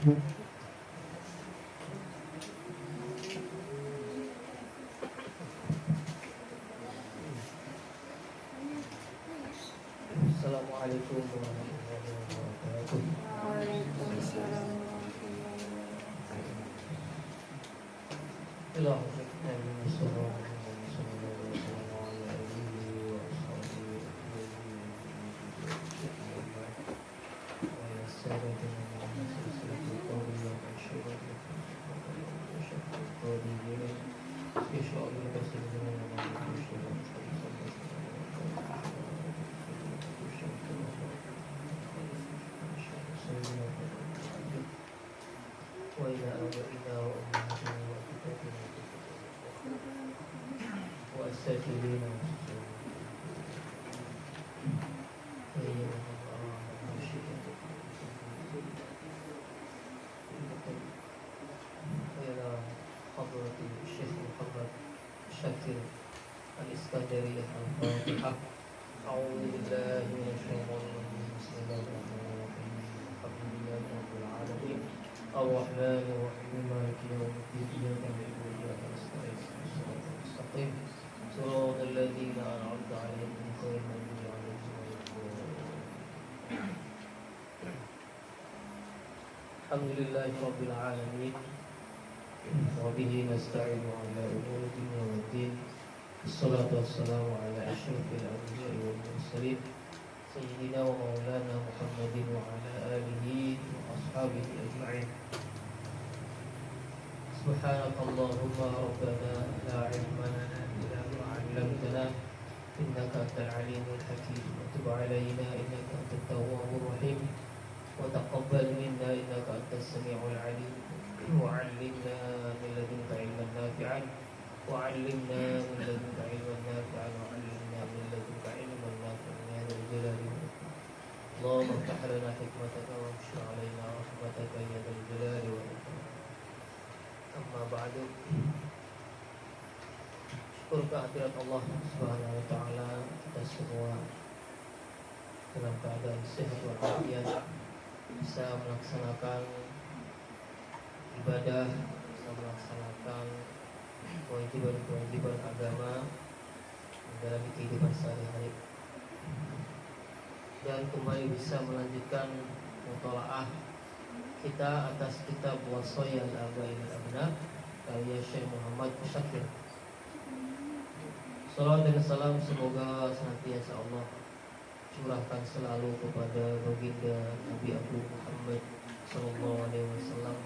Assalamualaikum warahmatullahi wabarakatuh. Waalaikumsalam Syakir Al-Iskandari Al-Fatihah. A'udzu billahi minasyaitonir rajim. Bismillahirrahmanirrahim. Alhamdulillahi rabbil alamin. Ar-Rahmanir Rahim. Maliki yaumiddin. Iyyaka na'budu wa iyyaka nasta'in. Ihdinas siratal mustaqim. Shiratal ladzina an'amta 'alaihim ghairil maghdubi 'alaihim waladdallin. Alhamdulillahi rabbil alamin. وبه نستعين على أمور الدنيا والدين. الصلاة والسلام على أشرف الأنبياء والمرسلين سيدنا ومولانا محمد وعلى آله وأصحابه أجمعين. سبحانك اللهم ربنا لا علم لنا إلا ما علمتنا إنك أنت العليم الحكيم. وتب علينا إنك أنت التواب الرحيم وتقبل منا إنك أنت السميع العليم. وعلمنا من لدنك علما نافعا وعلمنا من لدنك علما نافعا وعلمنا من لدنك علما نافعا يا ذا الجلال والإكرام. اللهم افتح لنا حكمتك وانشر علينا رحمتك يا ذا الجلال والإكرام. أما بعد, syukur kehadirat Allah Subhanahu wa taala, kita semua dalam keadaan sehat walafiat bisa melaksanakan ibadah, bisa melaksanakan kewajiban-kewajiban agama dalam kehidupan sehari-hari, dan kembali bisa melanjutkan mutalaah kita atas kitab Wasayal Aba'il Abna karya Syekh Muhammad Syakir. Salawat dan salam semoga senantiasa Allah curahkan selalu kepada baginda Nabi Abu Muhammad Sallallahu Alaihi Wasallam.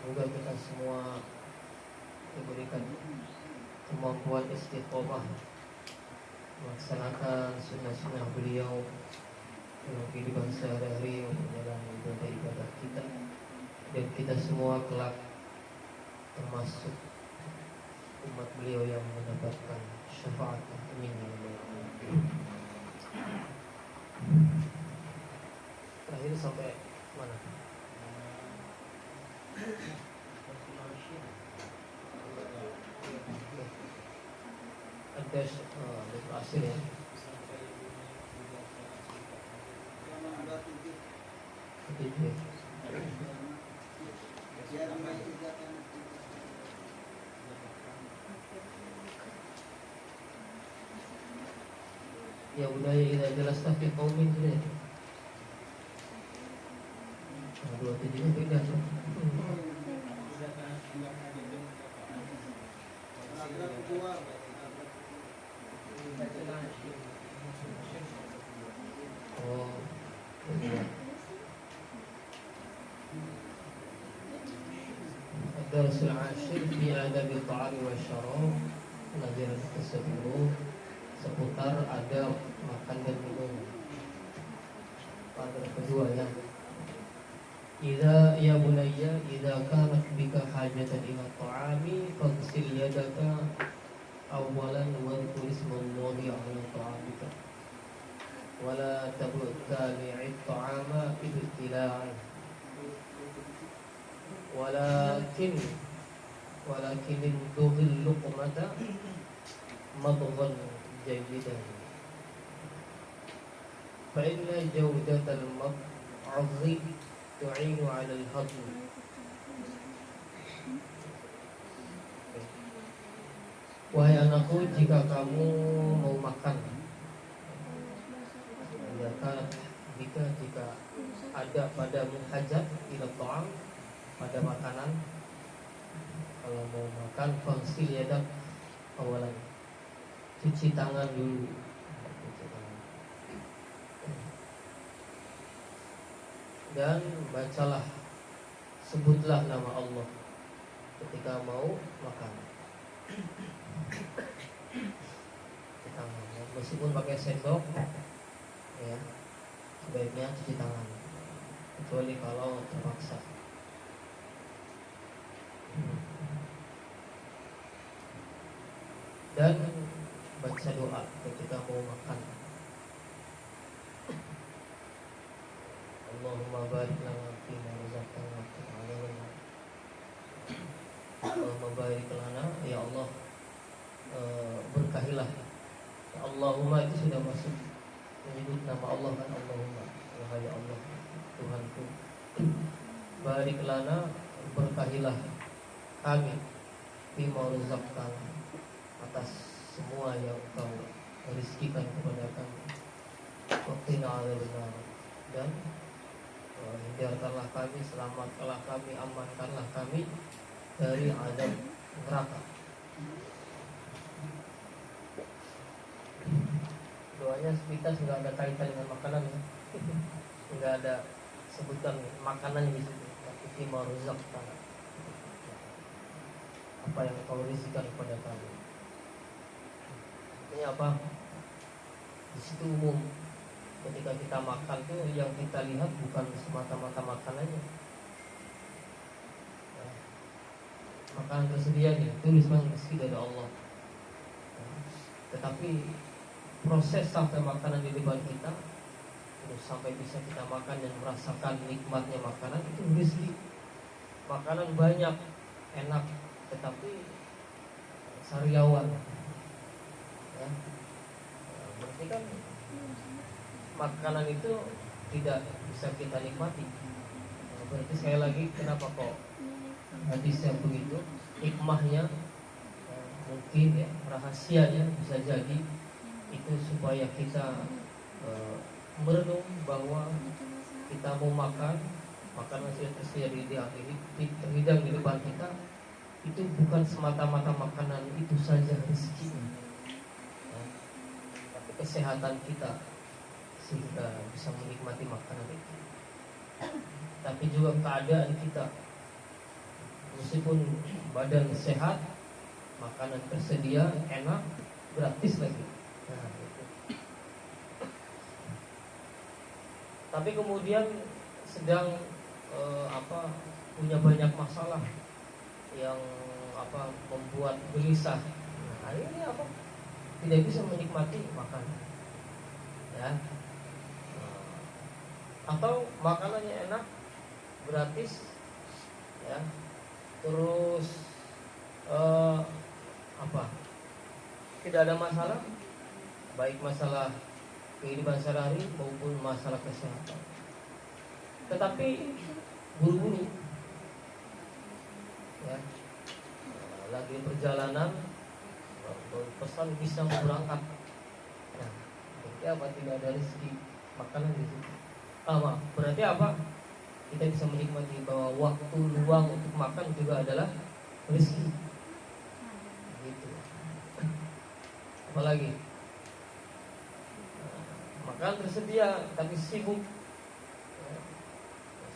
Semoga kita semua diberikan kemampuan istiqomah melaksanakan sunnah-sunnah beliau dalam kehidupan sehari-hari, dalam ibadah-ibadah kita, dan kita semua kelak termasuk umat beliau yang mendapatkan syafaat. Amin. Terakhir sampai mana? Ada terakhir ya. Ya budaya kita jelas tapi qaumin sudah. 27-nya beda tuh. Oh, iya. Ad-darsul 'ashir fi adabil ta'am wa syarab, pelajaran ke-10 seputar adab makan dan minum. Paragraf kedua ya. Idza ya bunayya idza kanat bika hajatan ila ta'ami faghsil yadaka awwalan wa dhkur ismallahi 'ala ta'amika wa la tabtali 'at-ta'ama ibtila'an walakin tughil luqmata madghan jayyidan fa inna jawdatal mab'adhi tu'inu 'alal hadm. Wahai anakku, jika kamu mau makan, jika ada padamu hajat ila ta'am, pada makanan, kalau mau makan fangsil yadak awalan, cuci tangan dulu. Dan bacalah, sebutlah nama Allah ketika mau makan. Cuci tangan, meskipun pakai sendok, ya, sebaiknya cuci tangan, kecuali kalau terpaksa. Dan baca doa ketika mau makan. Allahumma barik lana fima razaqtana wa qina adzabannar. Allahumma barik lana, ya Allah, berkahilah. Ya Allahumma itu sudah masuk menyebut nama Allah kan, Allahumma, wahai Allah Tuhanku, barik lana, berkahilah kami, fima razaqtana, atas semua yang Engkau rizkikan kepada kami, wa qina adzabannar, dan hindarkanlah kami, selamatkanlah kami, amankanlah kami dari azab neraka. Doanya sepintas nggak ada kaitan dengan makanan, nggak ada sebutan makanan di situ. Tapi fima razaqtana, apa yang Kau rizkikan kepada kami. Ini apa? Di situ umum. Ketika kita makan tuh yang kita lihat bukan semata-mata makanannya. Makanan tersedia nih, tulis memang rezeki dari Allah. Tetapi proses sampai makanan di depan kita, terus sampai bisa kita makan dan merasakan nikmatnya makanan, itu rezeki. Makanan banyak, enak, tetapi sariawan. Ya. Berarti kan makanan itu tidak bisa kita nikmati. Berarti sekali lagi, kenapa kok hadisnya begitu? Hikmahnya mungkin ya, rahasianya bisa jadi itu supaya kita merenung bahwa kita mau makan, makanan sudah tersedia terhidang di depan kita, itu bukan semata-mata makanan itu saja rezekinya, tapi kesehatan kita sehingga bisa menikmati makanan itu. Tapi juga keadaan kita, meskipun badan sehat, makanan tersedia, enak, gratis lagi. Nah, itu. Tapi kemudian sedang punya banyak masalah yang membuat gelisah. Nah, ini tidak bisa menikmati makanan, ya. Atau makanannya enak, gratis, ya, terus tidak ada masalah, baik masalah kehidupan sehari-hari maupun masalah kesehatan. Tetapi buru-buru, ya, lagi perjalanan, pesan bisa berangkat. Nah, berarti apa? Tidak ada rezeki makanan di situ. Berarti apa? Kita bisa menikmati bahwa waktu luang untuk makan juga adalah rezeki. Gitu. Apalagi makan tersedia tapi sibuk, ya,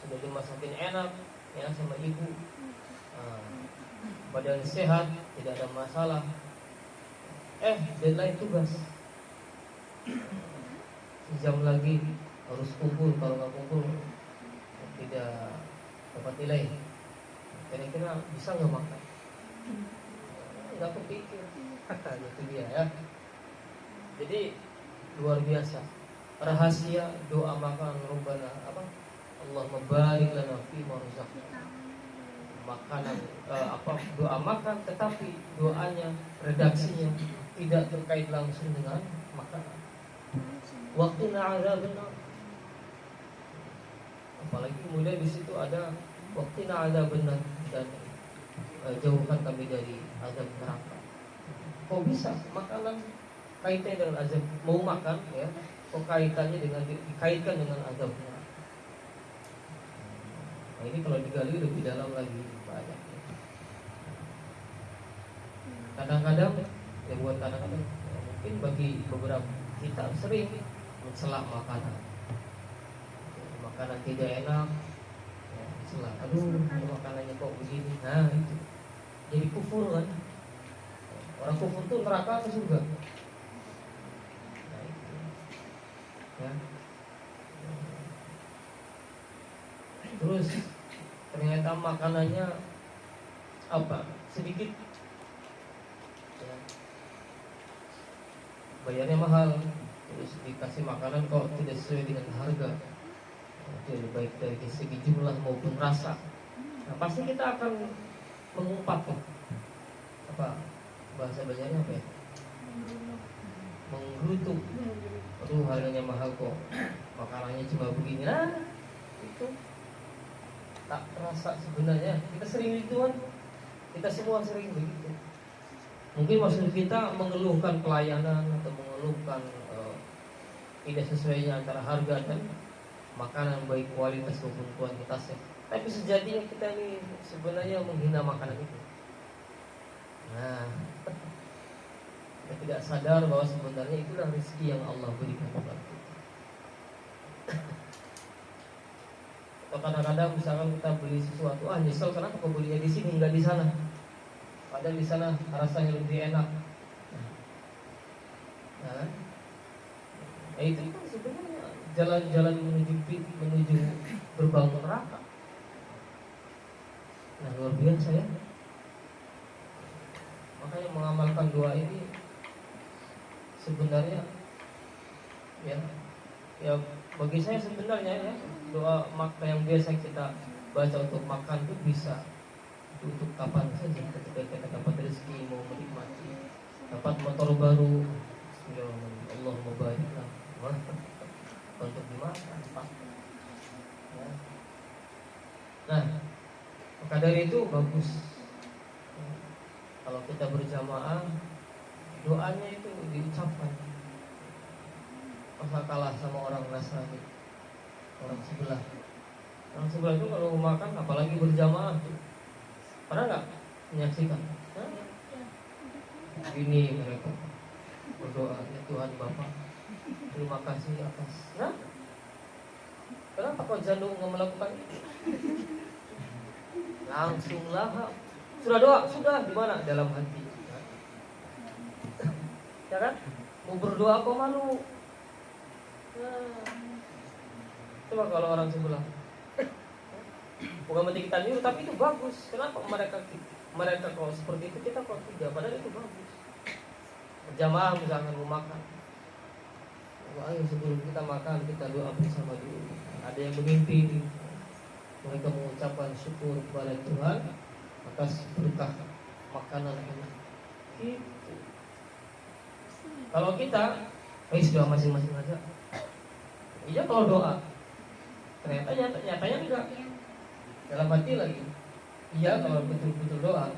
sudah dimasakin enak, ya, sama ibu, badan sehat, tidak ada masalah. Deadline tugas, sejam lagi harus kumpul, kalau nggak kumpul tidak dapat nilai. Kira-kira bisa nggak makan? Nggak kepikir. Itu dia, ya. Jadi luar biasa rahasia doa makan Rabbana Allahumma barik lana fima razaqtana. Makanan doa makan, tetapi doanya, redaksinya tidak terkait langsung dengan makanan. Waktu na'adzabannar, Apalagi kemudian di situ ada waqtina adzabannar, dan jauhkan kami dari azab neraka. Kok bisa makanan kaitannya dengan azab, mau makan ya, kok kaitannya dengan dikaitkan dengan azab neraka? Nah, ini kalau digali lebih dalam lagi banyak. Kadang-kadang ya buat kadang-kadang ya, mungkin bagi beberapa kita sering mencela makanan tidak enak ya, mencela, aduh makanannya kok begini. Nah itu jadi kufur kan. Orang kufur tuh neraka atau surga? Nah itu ya. Terus ternyata makanannya apa sedikit ya, bayarnya mahal, terus dikasih makanan kok tidak sesuai dengan harga, itu baik dari segi jumlah maupun rasa. Nah pasti kita akan mengumpat kan? Apa bahasa Banyaknya apa ya? Menggerutuk. Aduh harganya mahal kok, makanannya cuma begini. Nah itu tak terasa sebenarnya. Kita sering itu kan, kita semua sering begitu. Mungkin maksud kita mengeluhkan pelayanan atau mengeluhkan tidak sesuainya antara harga dan makanan, baik kualitas maupun kuantitasnya. Tapi sejatinya kita ini sebenarnya menghina makanan itu. Nah, kita tidak sadar bahwa sebenarnya itulah rezeki yang Allah berikan kepada kita. Atau kadang-kadang misalkan kita beli sesuatu, nyesel kenapa kau belinya di sini enggak di sana. Padahal di sana rasanya lebih enak. Nah, itu kan sebenarnya jalan-jalan menuju gerbang neraka. Nah luar biasa ya. Makanya mengamalkan doa ini sebenarnya ya bagi saya sebenarnya ya, doa maka yang biasa kita baca untuk makan itu bisa untuk kapan saja, ketika kita dapat rezeki, mau menikmati, dapat motor baru, ya Allah mubaraklah, untuk dimakan Pak. Ya. Nah, maka dari itu bagus kalau kita berjamaah, doanya itu diucapkan. Masa kalah sama orang Nasrani, orang sebelah. Orang sebelah itu kalau makan, apalagi berjamaah tuh, pernah nggak menyaksikan? Ini mereka berdoa, ya Tuhan Bapa, terima kasih atas. Nah, kenapa kok Janu nggak melakukan itu? Langsunglah, sudah doa, sudah di mana? Dalam hati. Ya kan? Mau berdoa kok malu. Nah, coba kalau orang sebelah. Bukan berarti kita niru, tapi itu bagus. Kenapa mereka kalau seperti itu, kita kok tidak? Padahal itu bagus. Berjamaah misalkan mau makan, ayo sebelum kita makan kita doa bersama dulu. Ada yang memimpin, mereka mengucapkan syukur kepada Tuhan atas berkah makanan enak. Gitu. Kalau kita, sudah masing-masing aja. Iya kalau doa, nyatanya enggak. Dalam hati lagi. Iya kalau betul-betul doa.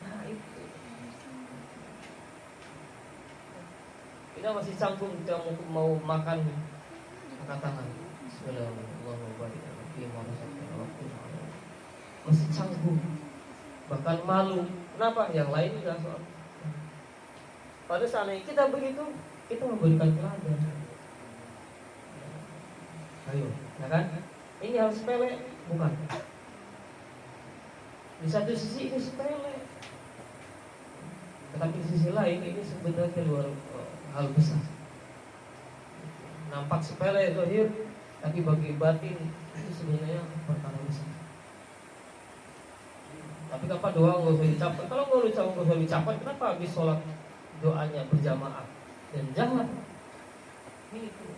Nah itu. Kita masih canggung, kita mau makan, angkat tangan. Bismillahirrahmanirrahim. Masih canggung, bahkan malu. Kenapa? Yang lain enggak soal. Pada saat ini kita begitu, kita memberikan teladan. Ayo, ya kan? Ini harus sepele, bukan? Di satu sisi ini sepele, tetapi di sisi lain ini sebenarnya luar hal besar. Nampak sepele zahir, tapi bagi batin itu sebenarnya perkara besar. Tapi kenapa doa nggak usah dicapai? Kalau nggak usah dicapai, kenapa habis sholat doanya berjamaah dan jangan? Itu.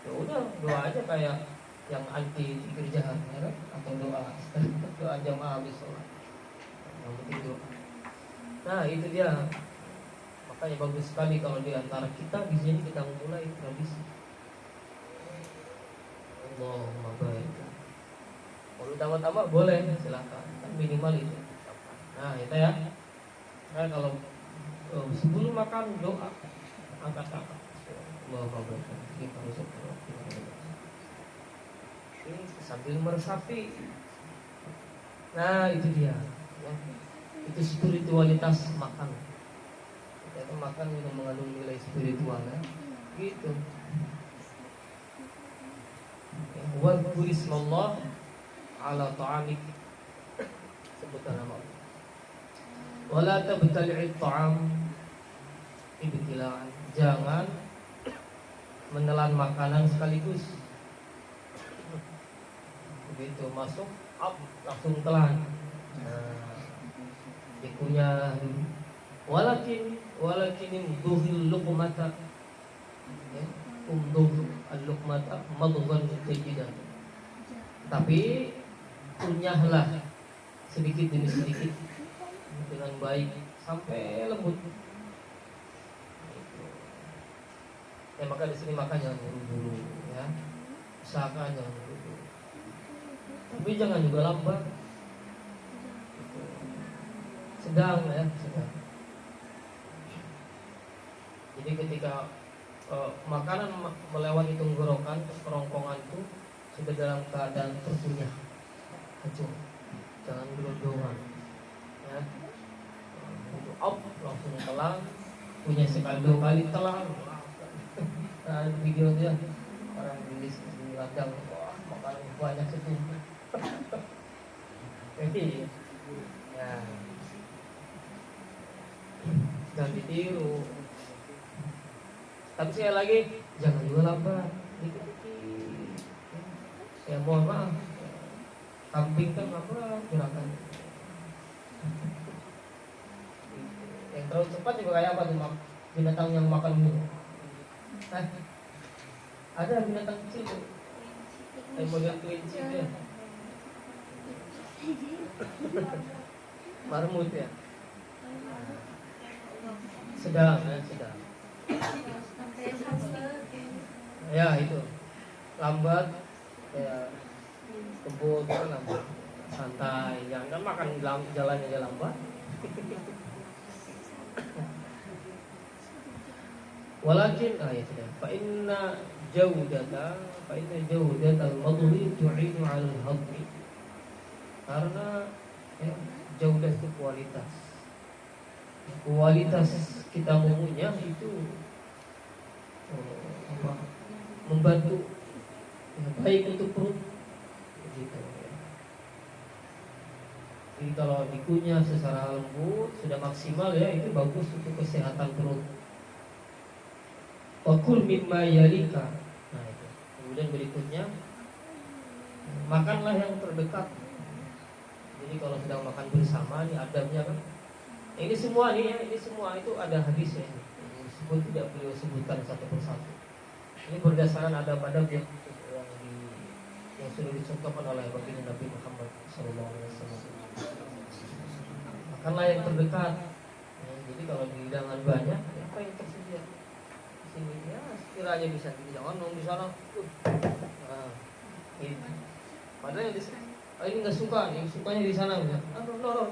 Ya udah doa aja kayak yang anti zikir jahat, ya kan? Atau doa jamaah habis sholat. Yang penting doa. Nah itu dia. Makanya bagus sekali kalau di antara kita di sini kita memulai tradisi. Allahumma baik. ditambah-tambah boleh, silakan. Kan minimal itu. Nah, itu ya. Nah, kalau sebelum makan doa angkat kakak. Allahumma barik kita masuk ini sambil meresapi. Nah, itu dia. Ya. Itu spiritualitas makan. Ternyata makan yang mengandung nilai spiritual ya. Gitu. Wa dzkurismallah ala ta'amik. Sebutkan nama Allah. Wala tabtali'it ta'am ibtila'an. Jangan menelan makanan sekaligus. Begitu masuk up langsung telan. Nah, dikunyah walakin imduhil luqmata ya, al-luqmata madghan sayyidan. Tapi kunyahlah sedikit demi sedikit dengan baik sampai lembut. Ya, maka di sini makan jangan buru-buru ya. Usahakan jangan buru-buru. Tapi jangan juga lambat. Sedang ya, sedang. Jadi ketika makanan melewati tenggorokan, kerongkongan itu sudah dalam keadaan terkunyah, hancur. Jangan gelondongan. Ya. Up langsung telan, punya sekali dua kali telan. Nah, video dia orang di ladang, wah makanan banyak setumpuk. Jadi ya jangan ditiru. Tapi sekali lagi jangan juga lambat, dikit-dikit. Ya mohon maaf, kambing kan apa gerakan. Yang terlalu cepat juga kayak apa tuh binatang yang makan mulu. Nah, ada binatang kecil tuh, yang model kelinci ya, marmut ya, sedang ya, sedang. Ya itu lambat, ya kebut kan lambat, santai, jangan makan jalannya aja lambat. Walakin ya sudah. Fa inna jawdata al-madhi tu'inu 'ala al-hadmi. Karena ya, jaudah itu kualitas. Kualitas kita mengunyah itu membantu ya, baik untuk perut. Gitu, ya. Jadi kalau dikunyah secara lembut sudah maksimal ya, itu bagus untuk kesehatan perut. Wakul mimma yalika. Nah itu. Kemudian berikutnya makanlah yang terdekat. Jadi kalau sedang makan bersama ini adabnya kan. Ini semua nih ya, ini semua itu ada hadisnya. Meskipun tidak beliau sebutkan satu persatu. Ini berdasarkan adab-adab yang sudah dicontohkan oleh baginda Nabi Muhammad SAW. Makanlah yang terdekat. Ya, jadi kalau di hidangan banyak, apa yang tersedia? Sini ya sekiranya bisa, jangan nong di sana. Nah, ini. Padahal yang di ini nggak suka, yang sukanya di sana bisa. No.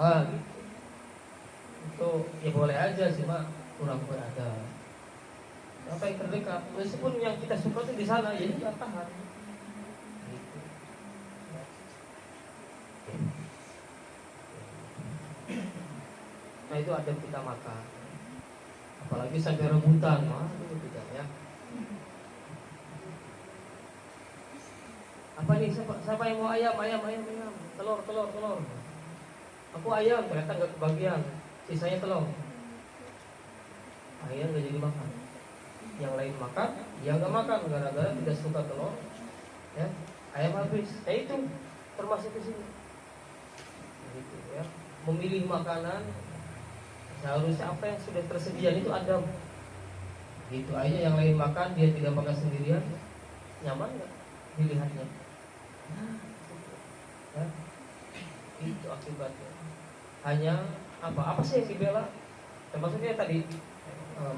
Wah, gitu. Itu ya boleh aja sih mak, kurang beradab. Apa yang terdekat, meskipun yang kita suka itu di sana, ya kita tahan. Gitu. Nah itu adab kita makan. Apalagi sampai rebutan, waduh tidak ya. Apa nih siapa yang mau ayam, telur. Aku ayam, ternyata nggak kebagian, sisanya telur. Ayam nggak jadi makan. Yang lain makan, dia nggak makan gara-gara tidak suka telur. Ya, ayam habis. Itu termasuk di sini. Gitu ya. Memilih makanan. Seharusnya apa yang sudah tersedia itu ada. Gitu aja yang lain makan dia tidak makan sendirian, nyaman nggak pilihannya? Ya, itu akibatnya. Hanya apa sih yang dibela? Termasuknya tadi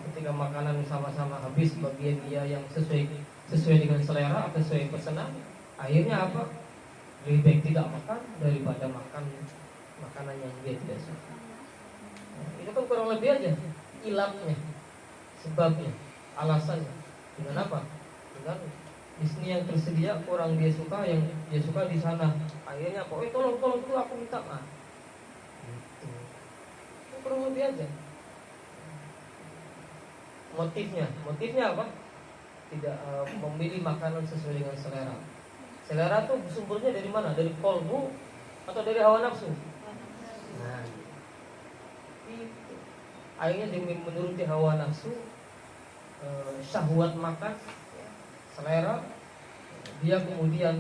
ketika makanan sama-sama habis bagian dia yang sesuai dengan selera atau sesuai pesanan, akhirnya apa? Lebih baik tidak makan daripada makan makanan yang dia tidak suka. Itu kan kurang lebih aja ilatnya, sebabnya, alasannya. Dengan apa? Dengan di sini yang tersedia kurang dia suka, yang dia suka di sana. Akhirnya apa? Tolong tuh aku minta mah. Gitu. Itu kurang lebih aja. Motifnya apa? Tidak memilih makanan sesuai dengan selera. Selera tuh sumbernya dari mana? Dari kolbu atau dari hawa nafsu? Nah, itu. Akhirnya demi menuruti hawa nafsu, syahwat makan, selera, dia kemudian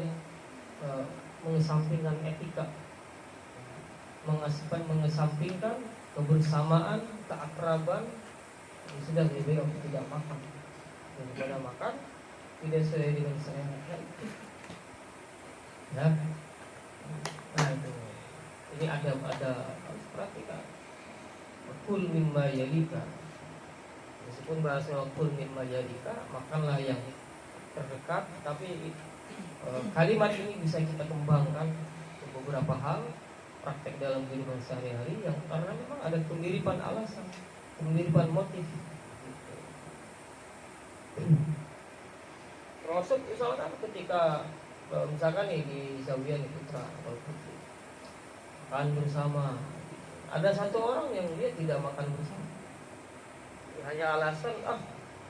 mengesampingkan etika, mengesampingkan kebersamaan, keakraban. Sudah lebih baik aku tidak makan daripada makan tidak sesuai dengan selera. Ya, nah itu. Ini ada harus perhatikan. Kul mimma yalika. Meskipun bahasa kul mimma yalika, makanlah yang terdekat, tapi kalimat ini bisa kita kembangkan untuk beberapa hal praktek dalam kehidupan sehari-hari yang karena memang ada kemiripan alasan, kemiripan motif. Termasuk misalkan ketika misalkan nih di Zawiyah nih putra atau putri makan bersama, ada satu orang yang dia tidak makan bersama, hanya alasan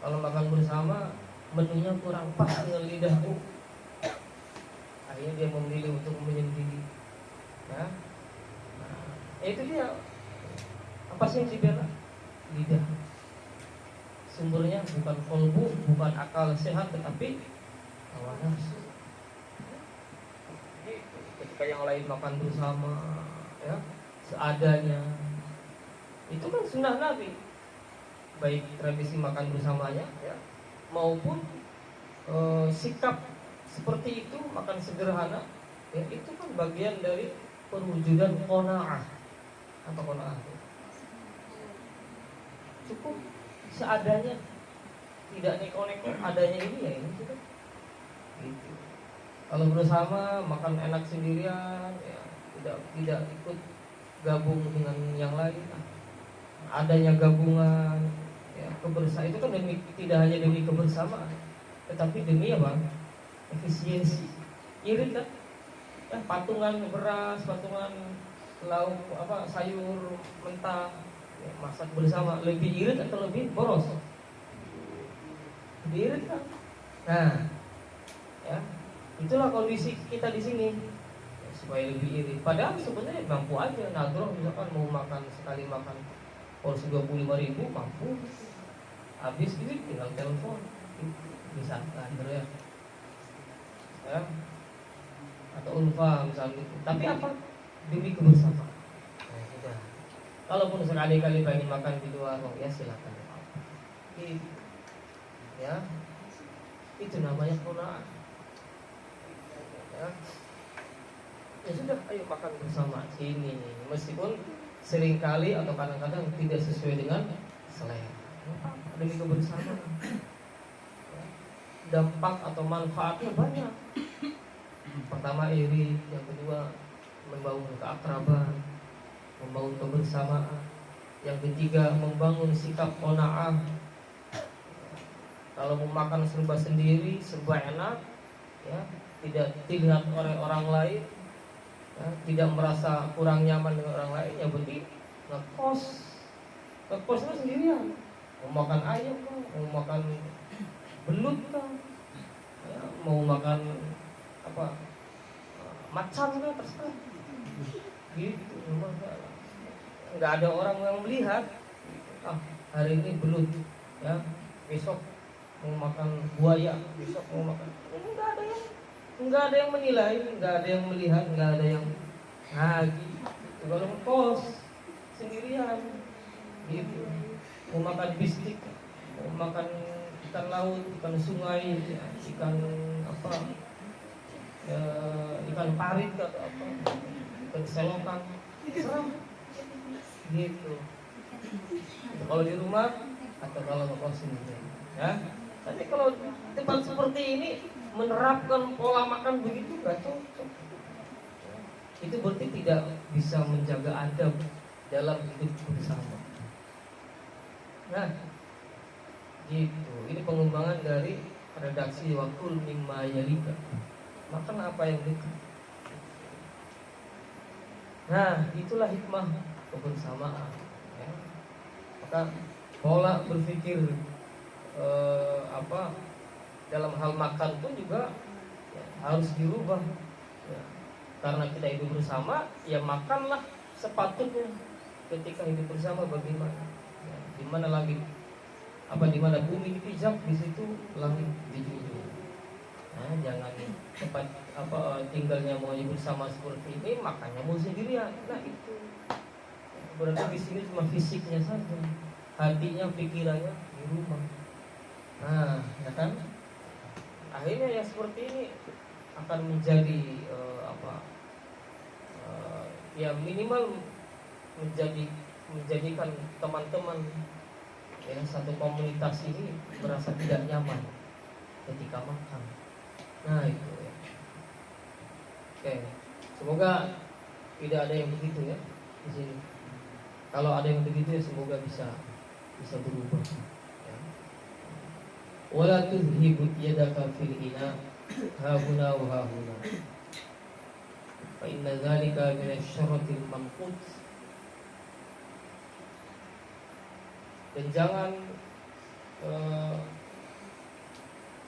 kalau makan bersama menunya kurang pas dengan lidahku, akhirnya dia memilih untuk menyendiri. Ya, nah, itu dia apa sih yang dibela? Lidah. Sumbernya bukan kolbu, bukan akal sehat, tetapi hawa nafsu. Ketika yang lain makan bersama, ya, seadanya, itu kan sunnah Nabi, baik tradisi makan bersamanya, ya, maupun sikap seperti itu, makan sederhana, ya, itu kan bagian dari perwujudan qanaah atau qanaah. Cukup seadanya, tidak neko-neko, adanya ini ya ini sudah. Gitu. Kalau bersama makan enak sendirian, ya, tidak ikut gabung dengan yang lain. Adanya gabungan, ya, kebersamaan itu kan tidak hanya demi kebersamaan, tetapi demi apa? Efisiensi. Irit kan? Ya, patungan beras, patungan lauk, sayur mentah, ya, masak bersama, lebih irit atau lebih boros? Lebih irit kan? Nah, ya, itulah kondisi kita di sini, ya, supaya lebih irit. Padahal sebenarnya mampu aja. Nadroh misalkan mau makan sekali makan porsi 25.000 mampu. Habis duit tinggal telepon, bisa ya. Ya. Atau ulfa misalnya. Tapi apa? Demi kebersamaan. Nah, sudah. Kalaupun sekali-kali pengen makan di warung, ya silakan. Ya, itu namanya qanaah. Ya sudah, ayo makan bersama sini. Meskipun seringkali atau kadang-kadang tidak sesuai dengan selera, demi kebersamaan. Dampak atau manfaatnya banyak. Pertama iri, yang kedua membangun keakraban, membangun kebersamaan, yang ketiga membangun sikap qanaah. Kalau mau makan serba sendiri, serba enak, ya, tidak dilihat oleh orang lain, ya, tidak merasa kurang nyaman dengan orang lain, ya berarti ngekos itu sendirian. Mau makan ayam kah, mau makan belut kah, ya, mau makan macan kah, terserah. Gitu, nggak ada orang yang melihat. Hari ini belut, ya, besok mau makan buaya, besok mau makan. Nggak ada yang menilai, nggak ada yang melihat, nggak ada yang gitu. Kalau kos sendirian, gitu. Mau makan bistik, mau makan ikan laut, ikan sungai, ya, ikan ikan parit atau ikan selokan, serah. Gitu. Kalau di rumah atau kalau kos sendirian, ya. Tapi kalau tempat seperti ini menerapkan pola makan begitu gak cocok. itu berarti tidak bisa menjaga adab dalam hidup bersama. Nah, gitu. Ini pengembangan dari redaksi wakul mimma yalika. Makan apa yang dekat. Nah, itulah hikmah kebersamaan. Ya. Maka pola berpikir dalam hal makan pun juga ya, harus dirubah. Ya. Karena kita hidup bersama, ya makanlah sepatutnya. Ketika hidup bersama bagaimana? Ya, di mana langit? Di mana bumi dipijak, di situ langit dijunjung. Nah, jangan tempat tinggalnya mau bersama seperti ini, makanya mau sendirian. Nah itu berarti di sini cuma fisiknya saja, hatinya, pikirannya di rumah. Nah, ya kan? Akhirnya yang seperti ini akan menjadi ya minimal menjadikan teman-teman yang satu komunitas ini merasa tidak nyaman ketika makan. Nah itu ya. Oke, semoga tidak ada yang begitu ya di sini. Kalau ada yang begitu ya semoga bisa berubah. Ya. Wala tudhibut yadaka fil ina hahuna wa hahuna. Fa inna dzalika min asy-syarratil mamqut. Dan jangan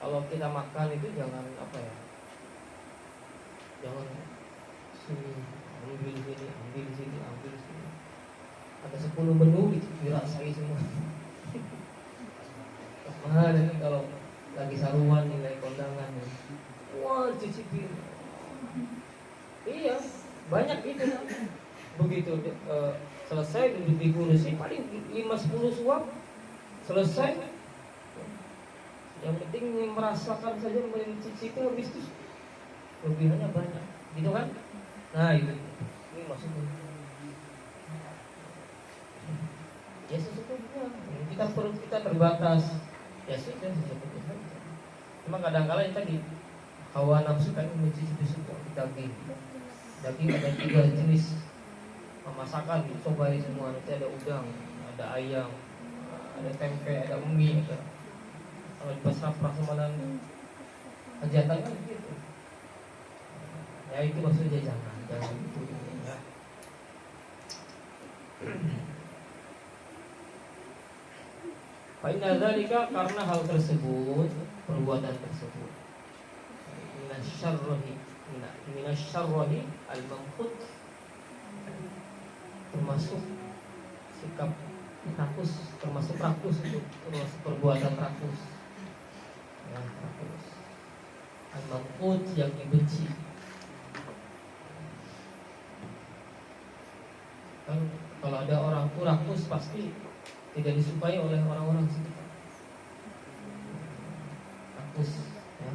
kalau kita makan itu jangan jangan sini ambil sini. Ada 10 menu dirasai semua. Mahal ini kalau lagi saruan nilai kondangan. Wah, cicipin. Iya, banyak itu. Begitu selesai duduk di kursi paling 5-10 suap selesai. Yang penting merasakan saja, mencicipi, habis itu lebihannya banyak, gitu kan? Nah itu, ini maksudnya. Ya sesungguhnya perut kita terbatas. Ya sudah sesungguhnya saja. Cuma kadang-kala yang tadi hawa nafsu kan mencicipi suka daging. Daging ada 3 jenis. Masakan cobain semua, nanti ada udang, ada ayam, ada tempe, ada mie, ada kalau di pasar prasmanan hajatan kan gitu. Ya itu maksudnya jangan itu ya. Fa'inna dzalika, karena hal tersebut, perbuatan tersebut minasyarrohi al-mamqut, termasuk sikap rakus, termasuk perbuatan rakus. Ya, rakus. Al-mamqut yang dibenci. Kan kalau ada orang rakus pasti tidak disukai oleh orang-orang sekitar. Rakus ya.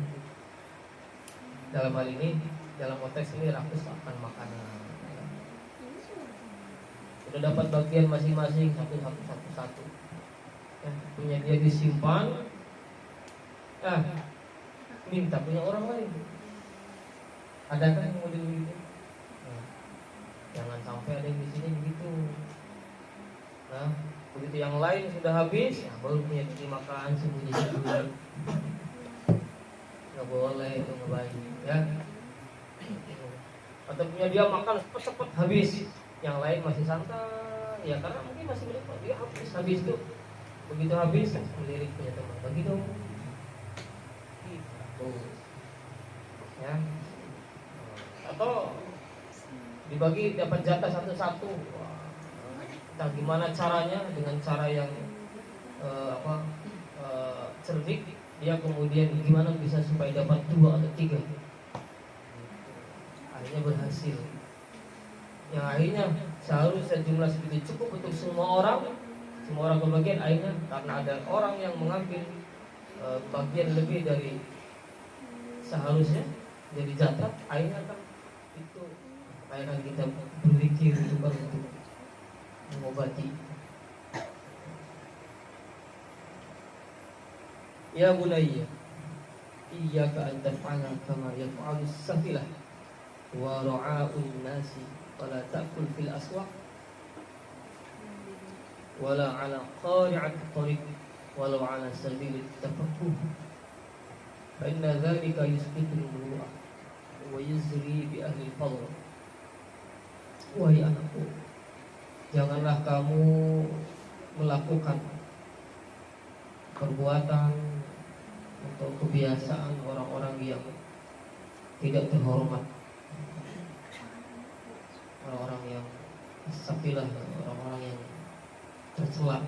Dalam hal ini, dalam konteks ini rakus akan makanan. Sudah dapat bagian masing-masing satu. Ya, punya dia disimpan. Minta punya orang lain. Adakah yang model begitu? Nah, jangan sampai ada yang di sini begitu. Nah, begitu yang lain sudah habis, ya baru punya dimakan sembunyi-sembunyi. Nggak boleh itu, nggak baik ya. Atau punya dia makan cepet habis, yang lain masih santai ya, karena mungkin masih menikmati. Dia habis itu, begitu habis melirik punya teman, bagi dong gitu ya. Atau dibagi, dapat jatah satu-satu. Nah, gimana caranya? Dengan cara yang cerdik, dia kemudian gimana bisa supaya dapat 2 atau 3. Akhirnya berhasil. Yang akhirnya seharusnya jumlah segitu cukup untuk semua orang kebagian, akhirnya karena ada orang yang mengambil bagian lebih dari seharusnya jadi jatah, akhirnya kan itu akhirnya kita berpikir itu kan untuk mengobati. Ya bunayya, iyyaka an taf'ala kama yaf'alu safilah. wa ra'a'un nasi wala ta'kul fil aswaq wala 'ala qari'at thariq walau 'ala sabil tafaqquh fa inna dzalika yusbitul muru'ah wa yuzri bi ahli fadl. Wahai anakku, janganlah kamu melakukan perbuatan atau kebiasaan orang-orang yang tidak terhormat, orang-orang yang safilah, orang-orang yang tercela,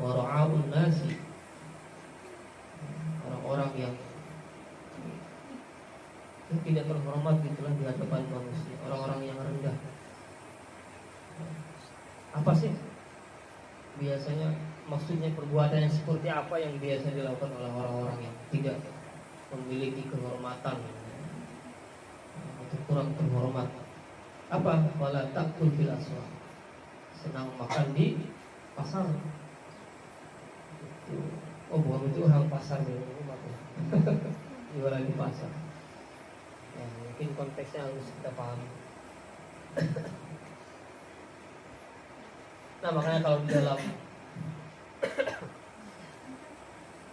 wara'un nasi, orang-orang yang tidak terhormat gitulah di hadapan manusia, orang-orang yang rendah. Apa sih biasanya maksudnya perbuatan yang seperti apa yang biasa dilakukan oleh orang-orang yang tidak memiliki kehormatan atau kurang terhormat? Apa? Wala ta'kul fil aswaq, senang makan di pasar. Oh, bukan itu hal pasar di rumah ya. Jualan di pasar. Ya, mungkin konteksnya harus kita pahami. Nah, makanya kalau di dalam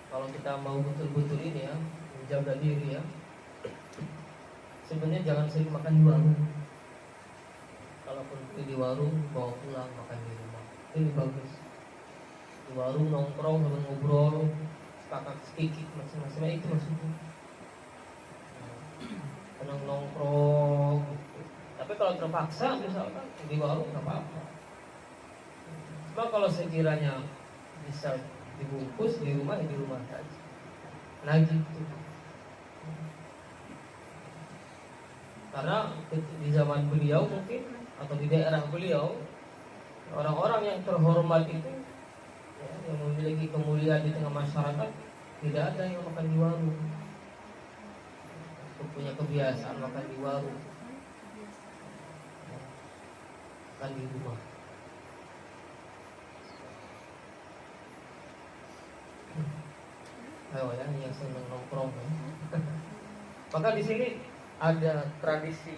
kalau kita mau betul-betul ini ya, menjaga diri ya, sebenarnya jangan sering makan di warung. Kalaupun di warung, bawa pulang makan di rumah. Ini bagus. Di warung nongkrong sambil ngobrol, sepakat sedikit macam-macam, itu maksudnya. Senang nongkrong. Tapi kalau terpaksa misalkan di warung nggak apa-apa. Cuma kalau sekiranya bisa dibungkus di rumah, ya di rumah saja. Nah gitu. Karena di zaman beliau mungkin atau di daerah beliau, orang-orang yang terhormat itu ya, yang memiliki kemuliaan di tengah masyarakat, tidak ada yang makan di warung. Punya kebiasaan makan di warung, makan di rumah. Ayo ya, yang senang nongkrong ya. Maka di sini ada tradisi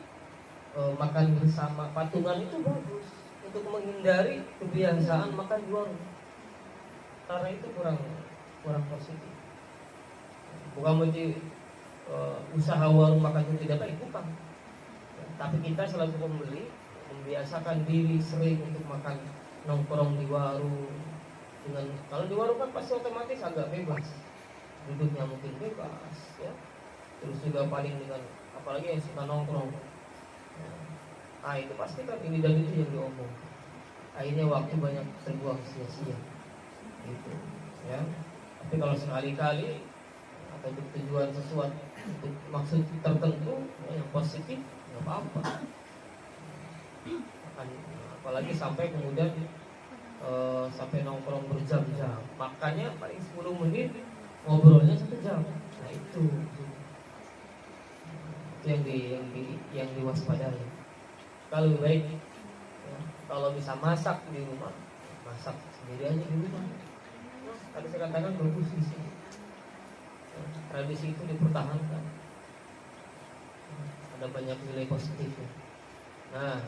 makan bersama patungan, itu bagus untuk menghindari kebiasaan makan di warung, karena itu kurang positif. Bukan berarti usaha warung makan itu tidak baik, bukan. Tapi kita selalu pembeli membiasakan diri sering untuk makan nongkrong di warung. Dengan kalau di warung kan pasti otomatis agak bebas, duduknya mungkin bebas ya. Terus juga paling dengan apalagi yang suka nongkrong, itu pasti kan ini dan itu yang diomong. Akhirnya waktu banyak terbuang sia-sia gitu ya. Tapi kalau sekali-kali atau untuk tujuan sesuatu, untuk maksud tertentu yang positif, nggak apa-apa. Apalagi sampai kemudian sampai nongkrong berjam-jam, makanya paling 10 menit ngobrolnya 1 jam. Nah itu yang diwaspadai. Kalau baik ya, kalau bisa masak di rumah, masak sendiri aja di rumah. Tadi saya katakan bagus di sini. Tradisi itu dipertahankan. Ada banyak nilai positifnya. Nah,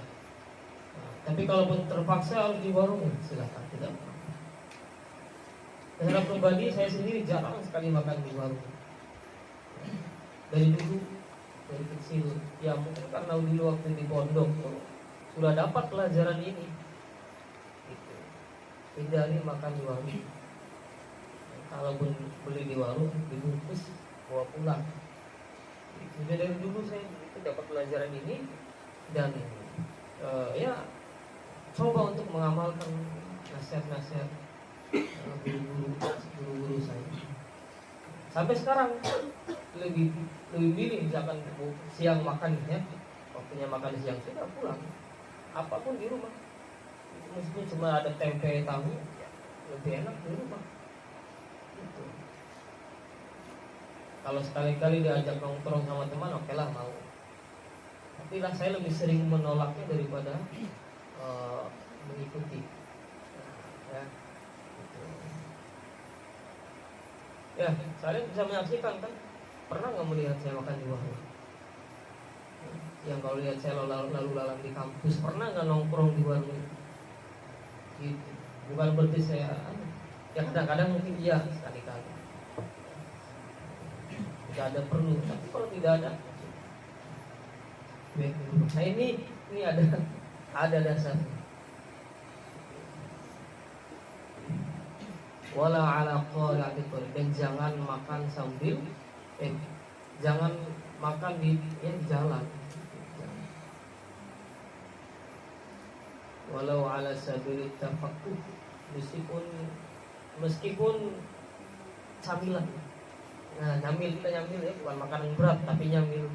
tapi kalaupun terpaksa harus di warung, silakan, tidak apa-apa. Secara pribadi saya sendiri jarang sekali makan di warung. Dari dulu, dari kecil, ya mungkin karena dulu waktu di pondok sudah dapat pelajaran ini. Gitu. Hindari makan di warung. Kalaupun beli di warung, dibungkus bawa pulang. Jadi dari dulu saya itu dapat pelajaran ini dan ya coba untuk mengamalkan nasihat-nasihat guru-guru saya. Sampai sekarang lebih milih misalkan siang makan ya, waktunya makan siang sudah pulang. Apapun di rumah, meskipun cuma ada tempe tahu, lebih enak di rumah. Gitu. Kalau sekali-kali diajak nongkrong sama teman, oke lah mau. Tapi lah saya lebih sering menolaknya daripada mengikuti. Ya, gitu. Ya, saya bisa menyaksikan kan. Pernah nggak melihat saya makan di warung? yang kalau lihat saya lalu lalang di kampus, pernah nggak nongkrong di warung itu? Gitu. Bukan berarti saya, ya kadang-kadang mungkin iya sekali-kali. Tidak ada perlu, tapi kalau tidak ada, nah ini ada dasarnya. Wala ala qari'atil tariq, dan jangan makan sambil jangan makan di jalan. Walau ala sabilit tafaqquh, meskipun camilan. Nah, nyamil kita nyamil ya, bukan makanan berat tapi nyamil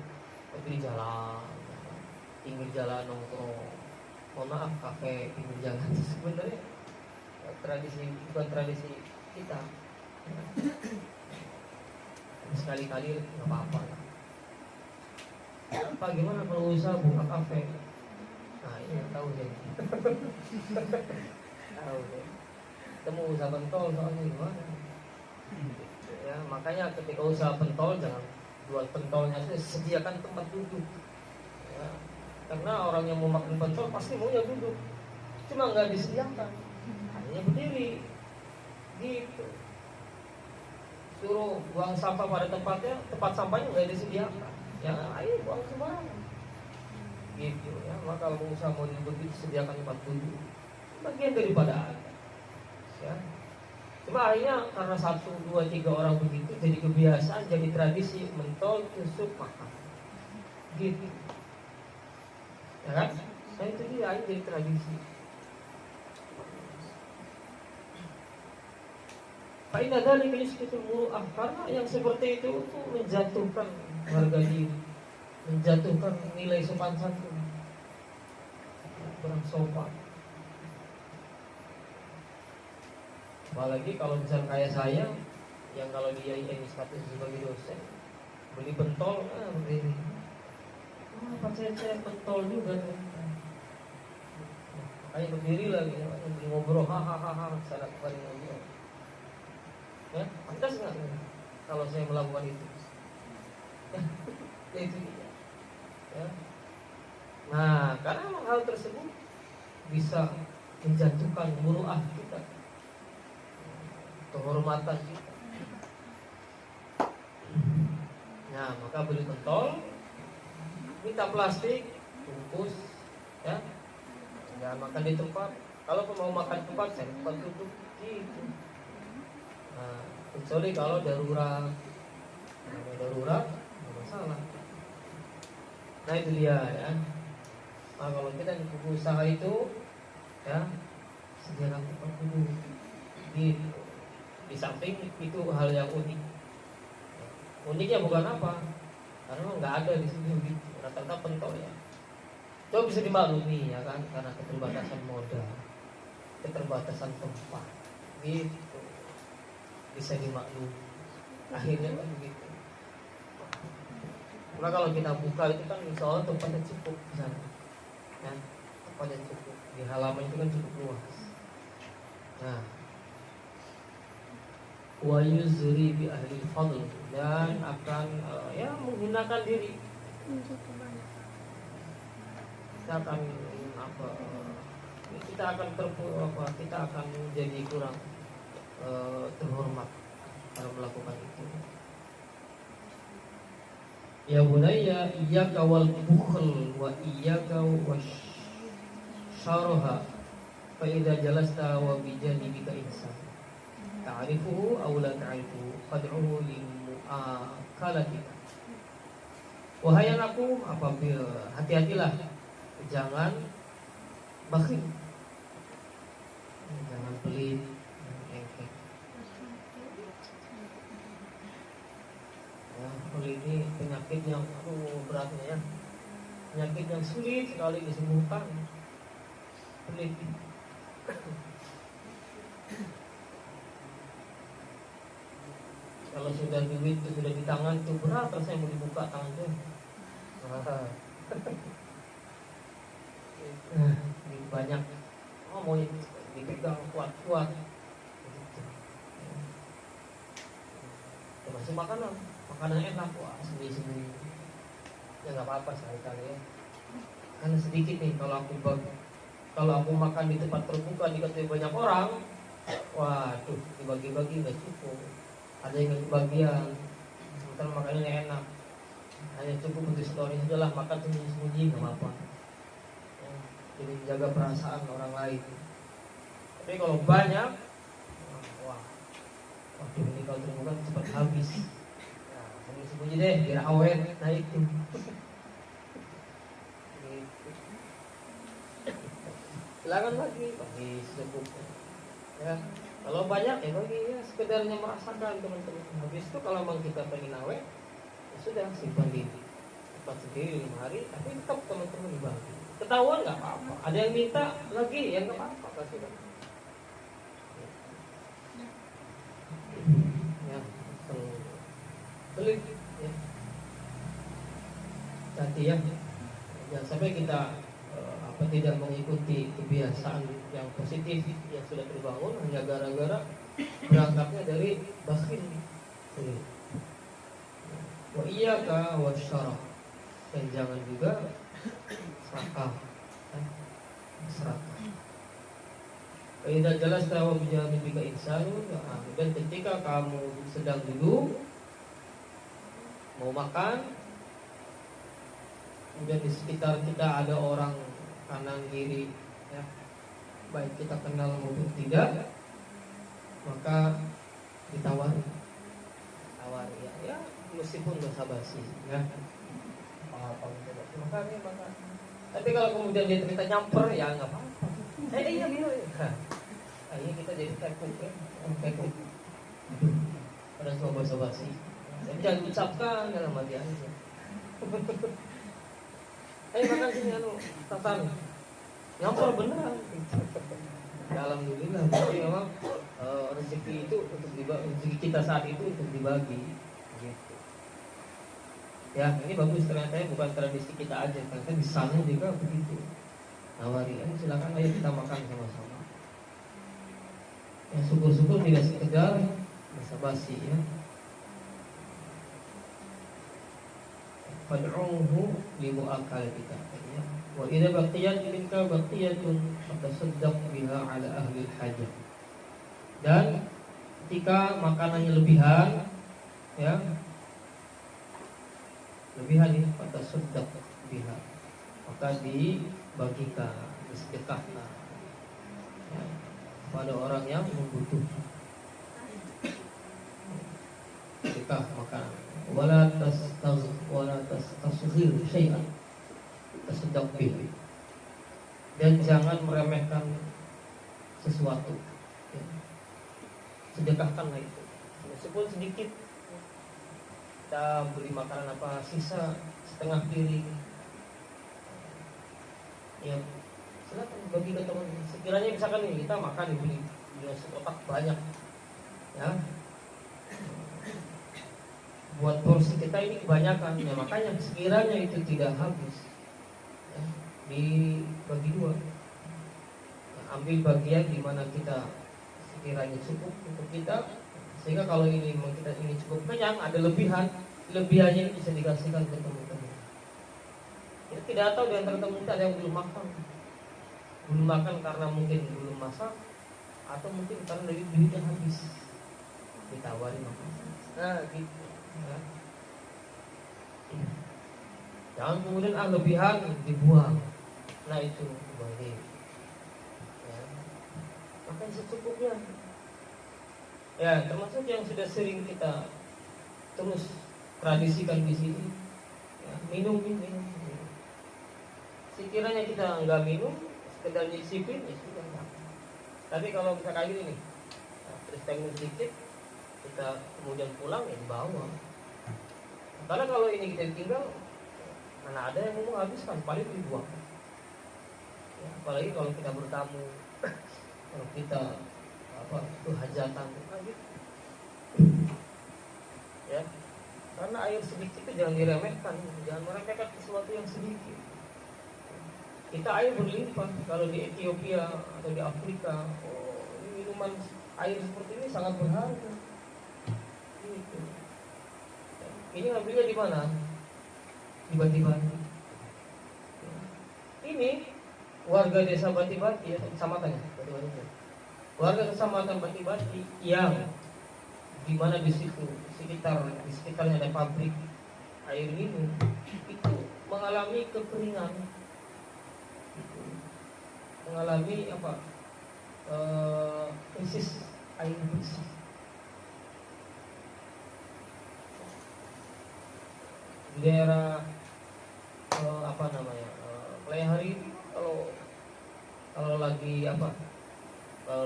di jalan, pinggir jalan nongkrong. Mohon maaf, kafe pinggir jalan sebenarnya bukan tradisi kita. Sekali-kali nggak apa-apa lah. Pak, gimana kalau usaha buka kafe? Nah, ini tahu deh. Tahu deh. Temu usaha pentol soalnya gimana? Ya, makanya ketika usaha pentol jangan jual pentolnya, sediakan tempat duduk. Ya, karena orang yang mau makan pentol pasti maunya duduk, cuma nggak disediakan, hanya berdiri. Gitu. Suruh buang sampah pada tempatnya, tempat sampahnya nggak disediakan. Ya, ayo buang sembarangan. Gitu ya. Maka kalau usaha mau duduk disediakan tempat duduk, bagian daripada ada. Ya. Cuma akhirnya karena 1, 2, 3 orang begitu jadi kebiasaan, jadi tradisi mentol, tusuk, makan. Gitu. Ya kan? Nah itu dia, jadi tradisi. Fa'inna dzalika yusqitul muru'ah, karena yang seperti itu menjatuhkan harga diri, menjatuhkan nilai sopan santun, kurang sopan. Apalagi kalau misal kayak saya, yang kalau dia ini status sebagai dosen, beli pentol, berdiri. Pak saya pentol juga. Kayak berdiri lagi, ngobrol, hahaha, sana kembali ngobrol. Ya, pantas nggak kalau saya melakukan itu? Ya, itu dia. Ya. Nah, karena memang hal tersebut bisa menjatuhkan muru'ah kita, kehormatan kita. Nah, maka beli pentol, minta plastik, bungkus, ya, jangan makan di tempat. Kalau mau makan tempat, saya tempat duduk, gitu. Nah, kecuali kalau darurat, nggak masalah. Nah itu dia ya. Nah kalau kita di usaha itu, ya, sediakan tempat duduk. Gitu. Di samping itu hal yang unik. Uniknya bukan apa, karena nggak ada di sini gitu. Rata-rata pentol ya. Itu bisa dimaklumi ya kan, karena keterbatasan modal, keterbatasan tempat, gitu. Bisa dimaklumi. Akhirnya kan begitu. Karena kalau kita buka itu kan insya Allah tempatnya cukup di sana. Ya, tempatnya cukup. Di halaman itu kan cukup luas. Nah, wa yuzri bi ahli fadl, dan akan ya menggunakan diri. Kita akan kita akan menjadi kurang terhormat kalau melakukan itu. Ya bunayya iyyaka wal bukhl wa iyyaka wasyaraha fa idza jalasta wa bi janibika insan ta'rifuhu aw la ta'rifuhu fad'uhu li mu'akalatika. Wahai anakku, apabila hati-hatilah, jangan bakhil, jangan pelit, engkek. Ya, pelit ini penyakit yang beratnya ya, penyakit yang sulit sekali disembuhkan. Pelit. Kalau sudah duit itu sudah di tangan tuh berat rasanya mau dibuka tangan tuh. Banyak mau dipegang kuat-kuat. Termasuk makanan enak, wah sendiri-sendiri. Ya nggak apa-apa sekali-kali ya. karena sedikit nih. Kalau aku makan di tempat terbuka dikasih banyak orang, waduh, dibagi-bagi nggak cukup. Ada yang nggak kebagian, sementara makanannya enak. Hanya cukup untuk story sudahlah, makan sembunyi-sembunyi nggak apa-apa. Ya, jadi menjaga perasaan orang lain. Tapi kalau banyak, wah, waduh, ini kalau terbuka cepat habis. Ya, sembunyi-sembunyi deh, biar awet. Nah itu. Silakan bagi secukupnya. Ya, kalau banyak ya bagi ya sekedarnya merasakan teman-teman. Habis itu kalau memang kita pengen awet, ya sudah simpan di tempat sendiri 5 hari. Tapi tetap teman-teman dibagi. Ketahuan nggak apa-apa. Ada yang minta lagi, ya nggak apa-apa kasih. Ya, pelit. Ya. Hati ya. Jangan sampai kita tidak mengikuti kebiasaan yang positif yang sudah terbangun hanya gara-gara berangkatnya dari bakhil. Wa iyyaka wasyarah, dan jangan juga serakah. Wa idza jalasta wa bijamika insanun, dan ketika kamu sedang duduk mau makan, kemudian di sekitar kita ada orang kanan kiri, ya, baik kita kenal maupun tidak, maka ditawari, ya, meskipun basa-basi, ya, makan. Tapi kalau kemudian dia kita nyamper, ya nggak apa-apa. Iya minum. Akhirnya kita jadi tekuk, ya, tekuk. Pada semua basa-basi. Jadi jangan ucapkan dalam hati aja. Makan sini tatan nyamper beneran. Alhamdulillah. Jadi memang rezeki itu untuk dibagi, rezeki kita saat itu untuk dibagi. Gitu. Ya, ini bagus ternyata ya, bukan tradisi kita aja, ternyata di sana juga begitu. Nawari, silakan ayo kita makan sama-sama. Ya, syukur-syukur tidak sekedar basa-basi, ya. Fad'uhu limu'akalatika, ya. Wa idza baqiyat minka baqiyatun fatasaddaq biha ala ahli hajah. Dan ketika makanannya lebihan, ya, lebihan ini fatasaddaq biha, maka dibagikan, disedekahkan, ya, pada orang yang membutuhkan. Sedekah makanan. Wala tasghir syai'an tasaddaq bihi, dan jangan meremehkan sesuatu, ya. Sedekahkanlah itu meskipun sedikit. Kita beli makanan apa sisa setengah piring, ya silakan bagi ke teman. Sekiranya misalkan nih kita makan beli sekotak banyak, ya, buat porsi kita ini kebanyakan, ya, makanya sekiranya itu tidak habis, ya, dibagi dua, ya, ambil bagian di mana kita sekiranya cukup untuk kita, sehingga kalau ini kita ini cukup kenyang, ada lebihannya ini bisa dikasihkan ke teman-teman. Ya, tidak tahu di antara teman kita ada yang belum makan karena mungkin belum masak, atau mungkin karena dari duitnya habis, ditawari makan. Nah gitu. Ya. Jangan kemudian lebihan dibuang. Nah itu bagi, ya. Makan secukupnya. Ya, termasuk yang sudah sering kita terus tradisikan di sini, ya, minum. Sekiranya kita nggak minum, sekedar disiplin, ya sudah. Tapi kalau bisa kayak gini nih, terus tengok sedikit, kita kemudian pulang, ya dibawa. Karena kalau ini kita tinggal, mana ada yang ngomong habiskan, paling dibuang. Ya, apalagi kalau kita bertamu, kalau kita itu hajatan, gitu. Ya, karena air sedikit itu jangan diremehkan, jangan meremehkan sesuatu yang sedikit. Kita air berlimpah. Kalau di Ethiopia atau di Afrika, ini minuman air seperti ini sangat berharga. Gitu. Ini ngambilnya di mana? Di Bati-Bati. ini warga desa Bati-Bati atau kecamatan ya, warga kecamatan Bati-Bati yang di mana di sekitarnya ada pabrik air minum itu mengalami kekeringan, mengalami krisis air bersih. Di daerah Lehari kalau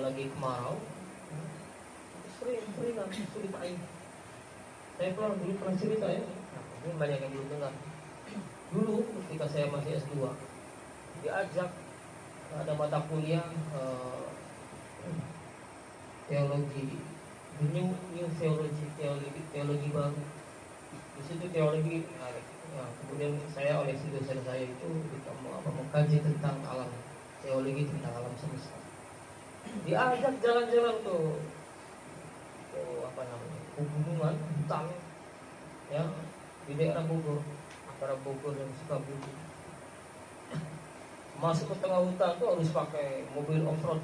lagi kemarau sering sulit air. Saya pernah cerita ya. Ini banyak yang belum dengar. Dulu ketika saya masih S2 diajak ada mata kuliah teologi teologi baru. Di situ teologi. Kemudian saya oleh si dosen saya itu mengkaji tentang alam, teologi tentang alam semesta. Diajak jalan-jalan pegunungan, hutan, ya, di daerah Bogor, antara Bogor dan Sukabumi. Masuk ke tengah hutan tuh harus pakai mobil off-road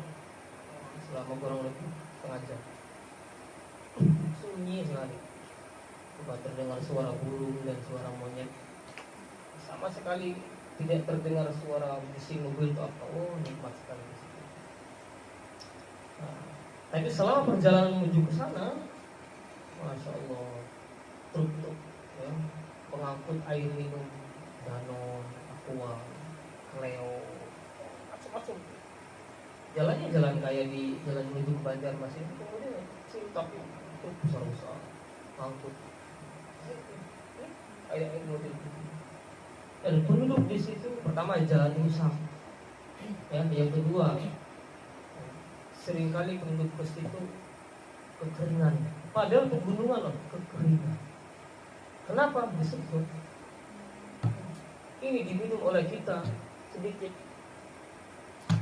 selama kurang lebih setengah jam. Sunyi sekali, cuma terdengar suara burung dan suara monyet. Sama sekali tidak terdengar suara bising mobil atau apa. Oh, nikmat sekali. Tapi selama perjalanan menuju ke sana, masya Allah, truk ya, pengangkut air minum, Danone, Aqua, Cleo, macam-macam. Jalannya jalan kayak di jalan menuju ke Banjarmasin, kemudian kecil tapi truk besar-besar, ngangkut air mobil. Dan penduduk di situ pertama jalan rusak, ya, yang kedua seringkali penduduk ke situ kekeringan. Padahal pegunungan loh, kekeringan. Kenapa disebut? Ini diminum oleh kita sedikit,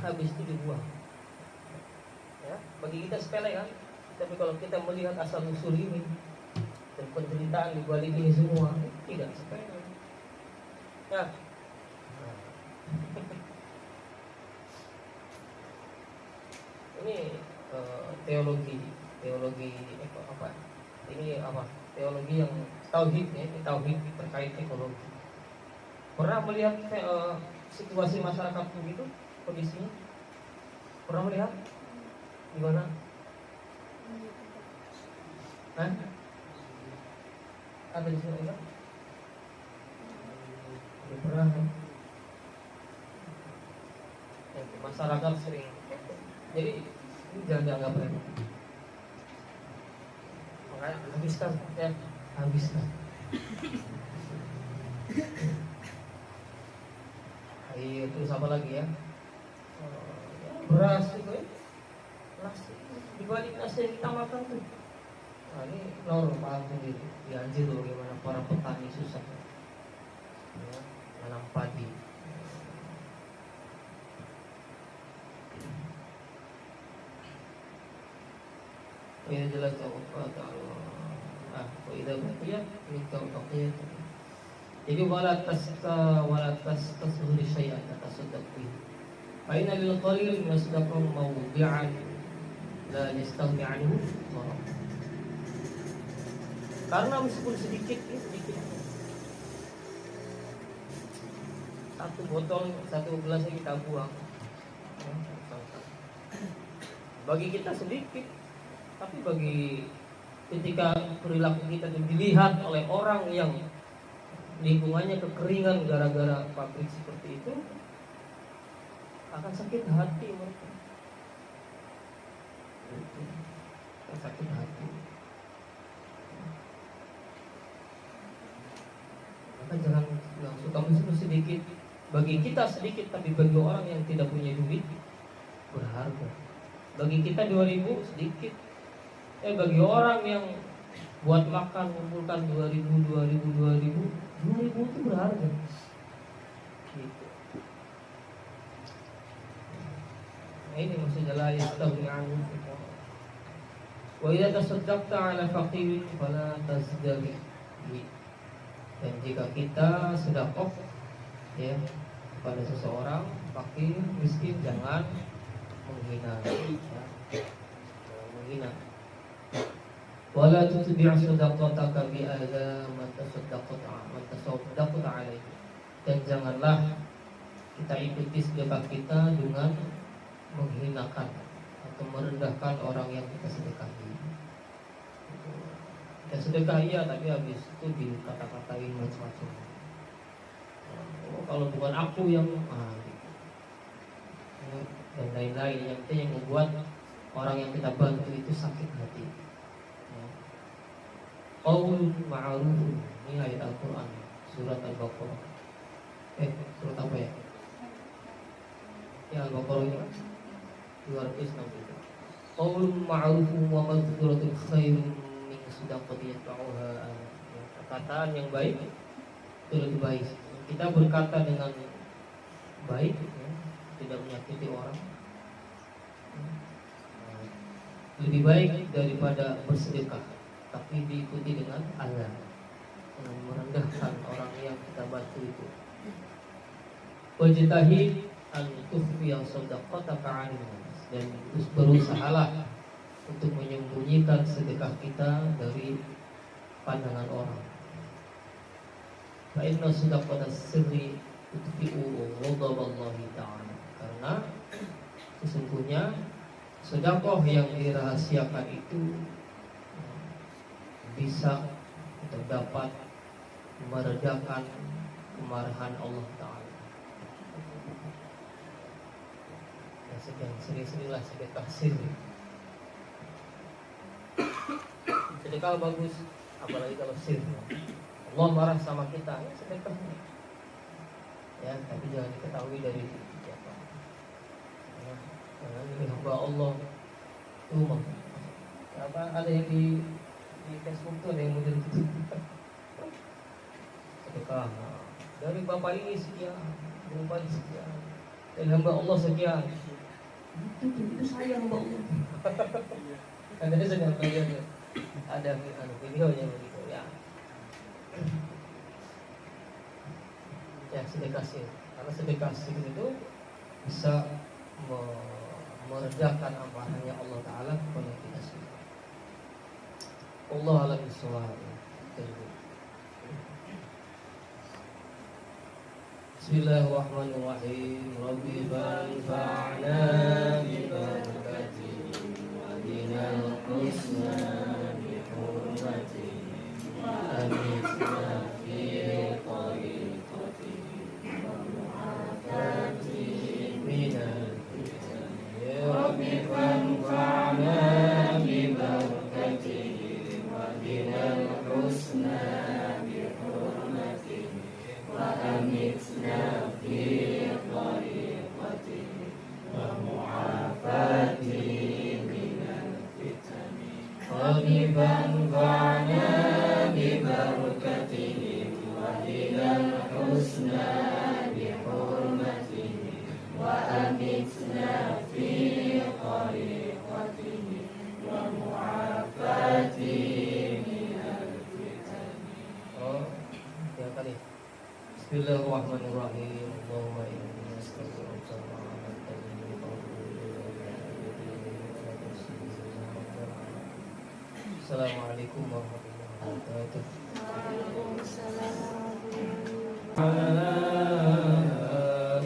habis itu dibuang. Ya, bagi kita sepele kan, tapi kalau kita melihat asal usul ini dan penderitaan di balik ini semua, tidak sepele. Ya. Ini teologi apa? Ini apa? Teologi yang tauhid ya, tauhid terkait ekologi. Pernah melihat situasi masyarakat begitu kondisinya? Pernah melihat gimana? Hah? Ada di sini enggak? Pernah kan? Masyarakat sering. Jadi ini jangan dianggap remeh. Makanya habiskan. Ayo terus apa lagi ya? Beras itu ya. Nasi dibalik nasi yang kita makan tuh. Nah ini Nur paham sendiri. Dianjir loh bagaimana para petani susah ya, nanam padi. Ya jelas Allah. Idza baqiyat min tawqiyat. Jadi wala tastasghir syai'an tasaddaq bihi. Fa inna lil qalil min sadaqah mawdi'an la yastaghni 'anhu. Karena meskipun sedikit satu botol, satu gelas yang kita buang, bagi kita sedikit, tapi bagi ketika perilaku kita dilihat oleh orang yang lingkungannya kekeringan gara-gara pabrik seperti itu, akan sakit hati mereka. Akan sakit hati. Maka jangan suka meskipun sedikit, bagi kita sedikit, tapi bagi orang yang tidak punya duit berharga. Bagi kita 2.000 sedikit. Bagi orang yang buat makan kumpulkan 2.000 itu berharga. Gitu. Nah, ini maksudnya la yastaghni 'anhu. Wa idza tasaddaqta 'ala faqirin fala tazdari. Dan jika kita sedekah ya kepada seseorang, fakir, miskin, jangan menghina, ya. Menghina. Wala tutbi' shadaqataka bi adza man tasaddaqta alaihi. Dan janganlah kita ikuti sedekah kita dengan menghinakan atau merendahkan orang yang kita sedekahi. Kita sedekah iya, tapi habis itu dikata-katain macam-macam. Oh, kalau bukan aku yang gitu. Dan lain-lain yang membuat orang yang kita bantu itu sakit hati. Qaulun ma'ruf, ini ayat Al-Quran, surat Al-Baqarah. Surat apa ya? Ya Al-Baqarah ini 260. Qaulun ma'ruf wa maghfiratun khairun min shadaqatin yatba'uha. Perkataan yang baik itu lebih baik. Kita berkata dengan baik, ya, tidak menyakiti orang, lebih baik daripada bersedekah tapi diikuti dengan azab, dengan merendahkan orang yang kita bantu itu. Wajtahid an tukhfiya shadaqataka 'anil nas, dan terus berusahalah untuk menyembunyikan sedekah kita dari pandangan orang. Fa inna shadaqata sirri tutfi'u ghadaballahi ta'ala, karena sesungguhnya sedekah yang dirahasiakan itu bisa untuk dapat meredakan kemarahan Allah Ta'ala. Ya, sering-seringlah sedekah sirri. Sedekah bagus, apalagi kalau sirri. Allah marah sama kita, ya sedekah. Ya, tapi jangan diketahui dari siapa. Ya, karena ini hamba Allah. Itu apa ada yang di Facebook tuh ada yang model gitu. Sedekah dari bapak ini sekian, dari bapak ini sekian, dan hamba Allah sekian. Itu saya hamba Allah. Ada sedang belajar, ada videonya begitu ya. Ya sedekah sih, karena sedekah sih itu bisa meredakan amarahnya Allah Ta'ala kepada kita semua. Allah alam bisawab. Bismillahirrahmanirrahim. Rabbi banfa'na bi barakatihi wa binal husna bi hurmatihi wa amitna fi tariqatihi wa mu'afatihi minal fitan. Ya Rabbi banfa'na bi barakatihi binal husna bi hurmatihi wa amitna fi tariqatihi wa mu'afatihi minal fitani. Rabbi banfa'na bi barakatihi wa binal husna bi hurmatihi wa amitna fi tariqatihi wa mu'afatihi. Bismillahirrahmanirrahim. Allahumma inni as'aluka Assalamualaikum warahmatullahi wabarakatuh. Waalaikumsalam warahmatullahi wabarakatuh.